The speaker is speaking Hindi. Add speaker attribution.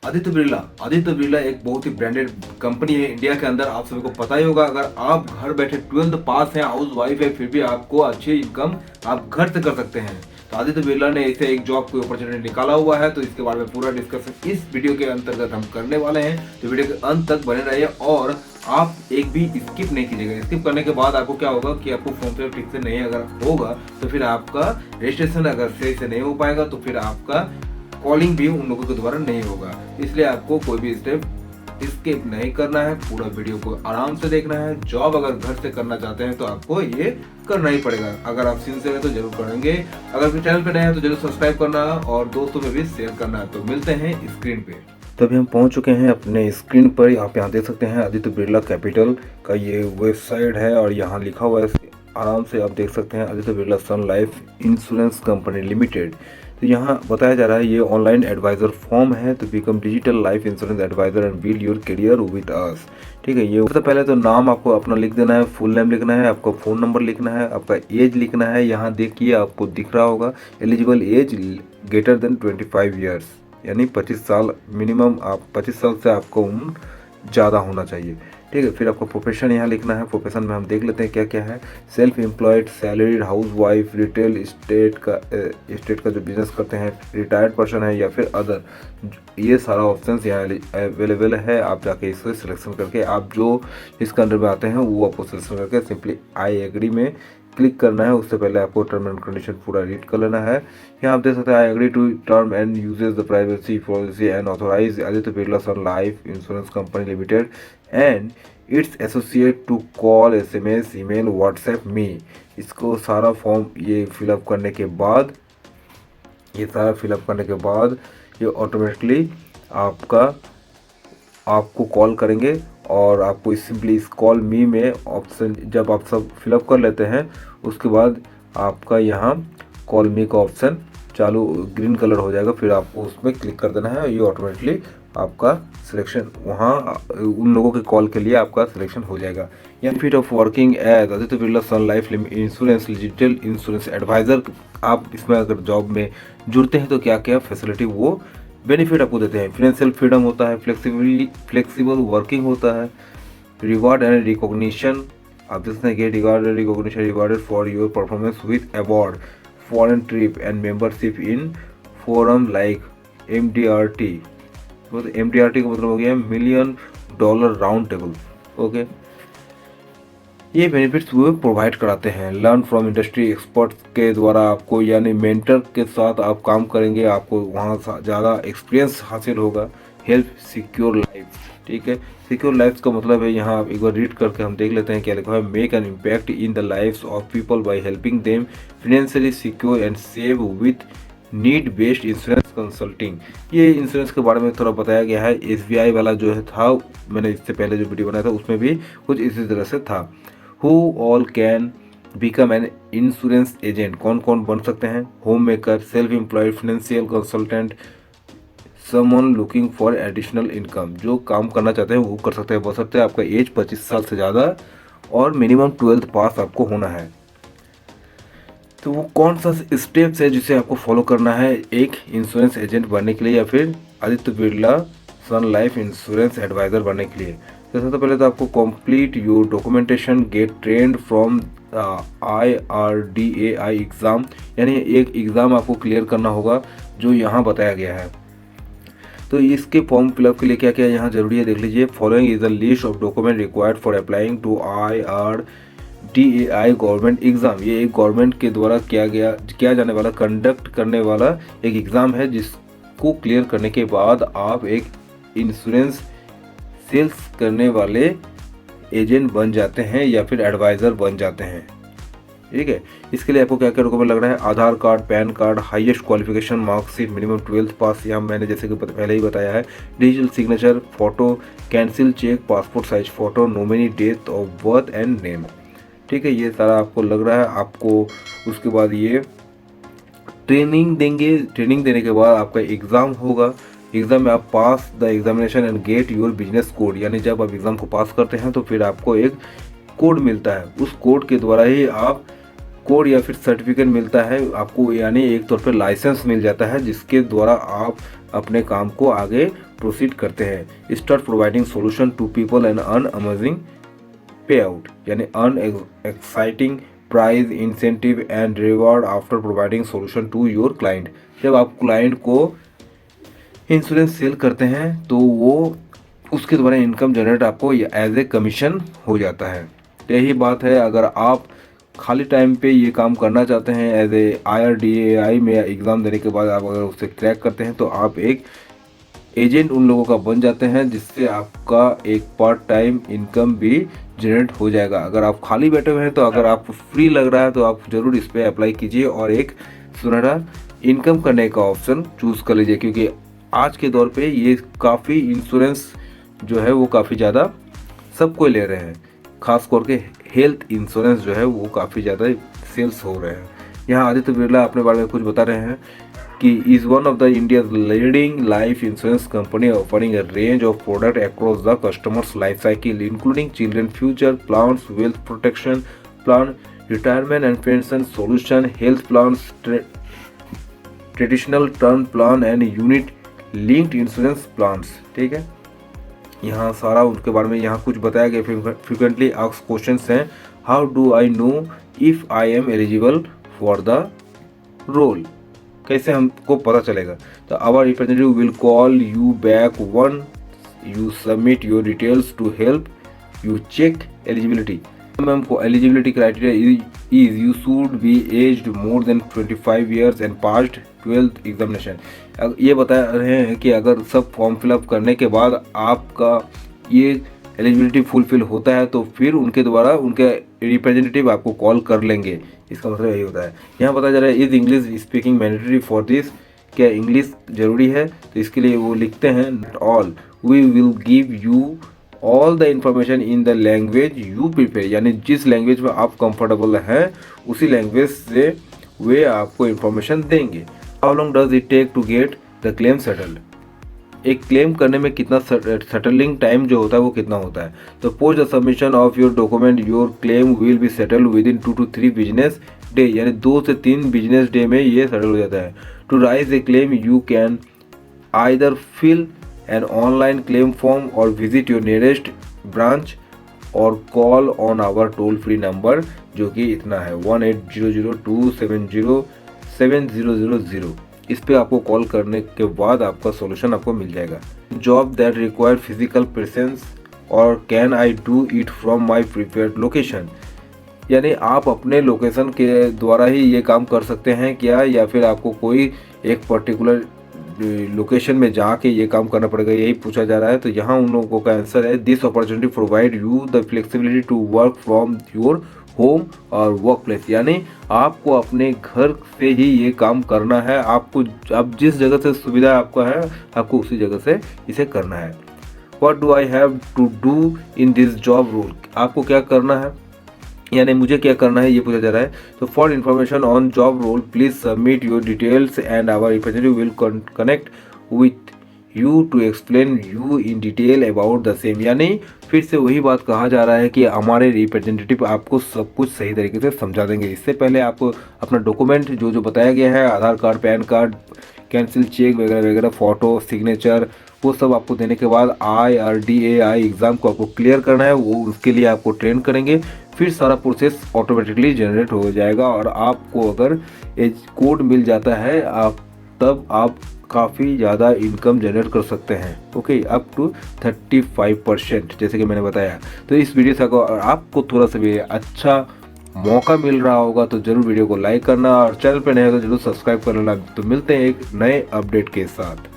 Speaker 1: आदित्य बिरला एक बहुत ही ब्रांडेड कंपनी है इंडिया के अंदर। आप सभी को पता ही होगा। अगर आप घर बैठे 12th पास हैं, हाउस वाइफ है, फिर भी आपको अच्छी इनकम आप घर से कर सकते हैं। तो आदित्य बिरला ने इसे एक जॉब की अपॉर्चुनिटी निकाला हुआ है। तो इसके बारे में पूरा डिस्कशन इस वीडियो के अंतर्गत हम करने वाले हैं। तो वीडियो के अंत तक बने रहिए और आप एक भी स्किप नहीं कीजिएगा। स्किप करने के बाद आपको क्या होगा कि आपको फोन पे ठीक से नहीं अगर होगा तो फिर आपका रजिस्ट्रेशन अगर सही से नहीं हो पाएगा तो फिर आपका कॉलिंग भी उन लोगों के द्वारा नहीं होगा। इसलिए आपको कोई भी स्टेप स्किप नहीं करना है, पूरा वीडियो को आराम से देखना है। जॉब अगर घर से करना चाहते हैं तो आपको ये करना ही पड़ेगा। अगर आप सिंसियर है तो जरूर करेंगे। अगर फिर चैनल पे नए हैं तो जरूर सब्सक्राइब करना और दोस्तों में भी शेयर करना है। तो मिलते हैं स्क्रीन पे। तभी हम पहुंच चुके हैं अपने स्क्रीन पर। यहाँ देख सकते हैं आदित्य बिरला कैपिटल का ये वेबसाइट है और यहाँ लिखा हुआ है, आराम से आप देख सकते हैं, Aditya Birla Sun Life Insurance Company limited. तो यहाँ बताया जा रहा है ये ऑनलाइन एडवाइजर फॉर्म है। तो become digital life insurance advisor and build your career with us. ठीक है, ये सबसे पहले तो नाम आपको अपना लिख देना है, फुल नेम लिखना है, आपका फ़ोन नंबर लिखना है, आपका एज लिखना है। यहाँ देखिए आपको दिख रहा होगा eligible age greater than 25 years, यानी 25 साल मिनिमम। आप 25 साल से आपको उम्र ज़्यादा होना चाहिए। ठीक है, फिर आपको प्रोफेशन यहाँ लिखना है। प्रोफेशन में हम देख लेते हैं क्या क्या है। Self employed, salaried, house wife, retail state का जो बिजनेस करते हैं, रिटायर्ड पर्सन है या फिर अदर। ये सारा ऑप्शंस यहाँ अवेलेबल है। आप जाके इसको सिलेक्शन करके आप जो इसके अंडर में आते हैं वो आपको सिलेक्शन करके सिंपली आई एग्री में क्लिक करना है। उससे पहले आपको टर्म एंड कंडीशन पूरा रीड कर लेना है। यहाँ आप देख सकते हैं I agree to term and uses the privacy policy and authorise Aditya Birla Sun Life Insurance Company Limited and its associate to call, SMS, email, WhatsApp me. इसको सारा फॉर्म ये फिलअप करने के बाद ये ऑटोमेटिकली आपको कॉल करेंगे और आपको सिंपली इस कॉल मी में ऑप्शन जब आप सब फिलअप कर लेते हैं उसके बाद आपका यहाँ कॉल मी का ऑप्शन चालू ग्रीन कलर हो जाएगा। फिर आपको उसमें क्लिक कर देना है। ये ऑटोमेटिकली आपका सिलेक्शन वहाँ उन लोगों के कॉल के लिए आपका सिलेक्शन हो जाएगा। या फिर of working as Aditya Birla Sun Life Insurance digital insurance advisor. आप इसमें अगर जॉब में जुड़ते हैं तो क्या क्या फैसिलिटी वो बेनिफिट आपको देते हैं। फाइनेंशियल फ्रीडम होता है, फ्लेक्सिबल वर्किंग होता है, रिवार्ड एंड रिकॉग्निशन। आप देख सकते हैं reward and recognition rewarded for your performance with award, foreign trip and membership in forum like MDRT। तो MDRT का मतलब हो गया $1 मिलियन राउंड टेबल। ओके, ये बेनिफिट्स वो प्रोवाइड कराते हैं। लर्न फ्रॉम इंडस्ट्री एक्सपर्ट्स के द्वारा आपको, यानी मेंटर के साथ आप काम करेंगे, आपको वहाँ ज़्यादा एक्सपीरियंस हासिल होगा। Help secure life. ठीक है, सिक्योर लाइफ का मतलब है, यहाँ आप एक बार रीड करके हम देख लेते हैं क्या लिखा है। Make an impact in the lives of people by helping them financially secure and save with need based insurance consulting. ये इंश्योरेंस के बारे में थोड़ा बताया गया है। SBI वाला जो है था, मैंने इससे पहले जो वीडियो बनाया था उसमें भी कुछ इसी तरह से था। Who all can become an insurance agent, कौन कौन बन सकते हैं। Home maker, self employed, financial consultant, someone looking for additional income. जो काम करना चाहते हैं वो कर सकते हैं, बशर्ते आपका एज 25 साल से ज़्यादा और मिनिमम 12th पास आपको होना है। तो वो कौन सा स्टेप्स है जिसे आपको फॉलो करना है एक इंश्योरेंस एजेंट बनने के लिए या फिर Aditya Birla Sun Life Insurance advisor बनने के लिए। तो सबसे पहले तो आपको complete your documentation, get trained from IRDAI exam, यानी एक एग्ज़ाम आपको क्लियर करना होगा जो यहाँ बताया गया है। तो इसके फॉर्म फिलअप के लिए क्या क्या यहाँ जरूरी है देख लीजिए। Following is the list of document required for applying to IRDAI government exam. ये एक गवर्नमेंट के द्वारा किया जाने वाला, कंडक्ट करने वाला एक एग्ज़ाम है जिसको क्लियर करने के बाद आप एक इंश्योरेंस सेल्स करने वाले एजेंट बन जाते हैं या फिर एडवाइज़र बन जाते हैं। ठीक है, इसके लिए आपको क्या क्या डॉक्यूमेंट लग रहा है। Aadhaar card, PAN card, highest qualification marksheet, minimum 12th pass, यहाँ मैंने जैसे कि पहले ही बताया है। Digital signature, photo, cancel cheque, passport size photo, nominee, date of birth and name. ठीक है, ये सारा आपको लग रहा है। आपको उसके बाद ये ट्रेनिंग देंगे। ट्रेनिंग देने के बाद आपका एग्ज़ाम होगा। एग्ज़ाम में आप pass the examination and get your business code, यानी जब आप एग्ज़ाम को पास करते हैं तो फिर आपको एक कोड मिलता है। उस कोड के द्वारा ही आप कोड या फिर सर्टिफिकेट मिलता है आपको, यानी एक तौर पर लाइसेंस मिल जाता है जिसके द्वारा आप अपने काम को आगे प्रोसीड करते हैं। Start providing solution to people and earn amazing pay out, यानी earn exciting prize incentive and reward after providing solution to your client. जब आप क्लाइंट को इंश्योरेंस सेल करते हैं तो वो उसके द्वारा इनकम जनरेट आपको एज ए कमीशन हो जाता है। यही बात है, अगर आप खाली टाइम पे ये काम करना चाहते हैं एज ए IRDAI में एग्ज़ाम देने के बाद आप अगर उसे क्रैक करते हैं तो आप एक एजेंट उन लोगों का बन जाते हैं, जिससे आपका एक पार्ट टाइम इनकम भी जनरेट हो जाएगा। अगर आप खाली बैठे हुए हैं तो अगर आपको फ्री लग रहा है तो आप ज़रूर इस पर अप्लाई कीजिए और एक सुनहरा इनकम करने का ऑप्शन चूज़ कर लीजिए, क्योंकि आज के दौर पे ये काफ़ी इंश्योरेंस जो है वो काफ़ी ज़्यादा सबको ले रहे हैं। खास करके हेल्थ इंश्योरेंस जो है वो काफ़ी ज़्यादा सेल्स हो रहे हैं। यहाँ आदित्य बिरला अपने बारे में कुछ बता रहे हैं कि is one of the India's leading life Insurance company offering a range of product across the customers life cycle including children future plans, wealth protection plan, retirement and pension solution, health plans, traditional term plan and unit linked insurance plans. ठीक है, यहाँ सारा उनके बारे में यहाँ कुछ बताया गया। फ्रिक्वेंटली आस्क्ड क्वेश्चंस हैं, how do I know if I am eligible for the role, कैसे हमको पता चलेगा। तो our representative will call you back one you submit your details to help you check eligibility. Ma'am को eligibility criteria is you should be aged more than 25 years and passed 12th examination. ये बता रहे हैं कि अगर सब फॉर्म फिलअप करने के बाद आपका ये एलिजिबिलिटी फुलफिल होता है तो फिर उनके द्वारा उनके रिप्रेजेंटेटिव आपको कॉल कर लेंगे। इसका मतलब यही होता है। यहाँ बताया जा रहा है, is English speaking mandatory for this, क्या इंग्लिश ज़रूरी है? तो इसके लिए वो लिखते हैं, all we will give you all the information in the language you prefer, यानी जिस लैंग्वेज में आप कंफर्टेबल हैं उसी लैंग्वेज से वे आपको इंफॉर्मेशन देंगे। How long does it take to get the claim settled, एक क्लेम करने में कितना सेटलिंग टाइम जो होता है वो कितना होता है। तो post the submission of your document your claim will be settled with in 2 to 3 business day, यानी 2 से 3 बिजनेस डे में ये सेटल हो जाता है। To raise a claim you can either fill an online claim form और विजिट योर नियरेस्ट ब्रांच और call on our toll free number, जो कि इतना है 1800270700। इस पे आपको कॉल करने के बाद आपका सॉल्यूशन आपको मिल जाएगा। Job that require physical presence और can I do it from my preferred location, यानी आप अपने लोकेशन के द्वारा ही ये काम कर सकते हैं क्या, या फिर आपको कोई एक पर्टिकुलर लोकेशन में जाके ये काम करना पड़ेगा, यही पूछा जा रहा है। तो यहाँ उन लोगों का आंसर है, this opportunity provide you the flexibility to work from your home और वर्क प्लेस, यानी आपको अपने घर से ही ये काम करना है। आपको अब जिस जगह से सुविधा आपका है आपको उसी जगह से इसे करना है। What do I have to do in this job role, आपको क्या करना है, यानी मुझे क्या करना है ये पूछा जा रहा है। तो for information on job role please submit your details and our representative will connect with you to explain you in detail about the same, यानी फिर से वही बात कहा जा रहा है कि हमारे रिप्रेजेंटेटिव आपको सब कुछ सही तरीके से समझा देंगे। इससे पहले आपको अपना डॉक्यूमेंट जो बताया गया है, Aadhaar card, PAN card, cancel cheque वगैरह वगैरह, फ़ोटो, सिग्नेचर, वो सब आपको देने के बाद IRDAI एग्ज़ाम को आपको क्लियर करना है, वो उसके लिए आपको ट्रेन करेंगे। फिर सारा प्रोसेस ऑटोमेटिकली जनरेट हो जाएगा और आपको अगर एज कोड मिल जाता है तब आप काफ़ी ज़्यादा इनकम जनरेट कर सकते हैं। ओके, अप टू 35% जैसे कि मैंने बताया। तो इस वीडियो से अगर आपको थोड़ा सा भी अच्छा मौका मिल रहा होगा तो ज़रूर वीडियो को लाइक करना और चैनल पर नए हो तो जरूर सब्सक्राइब कर लेना। तो मिलते हैं एक नए अपडेट के साथ।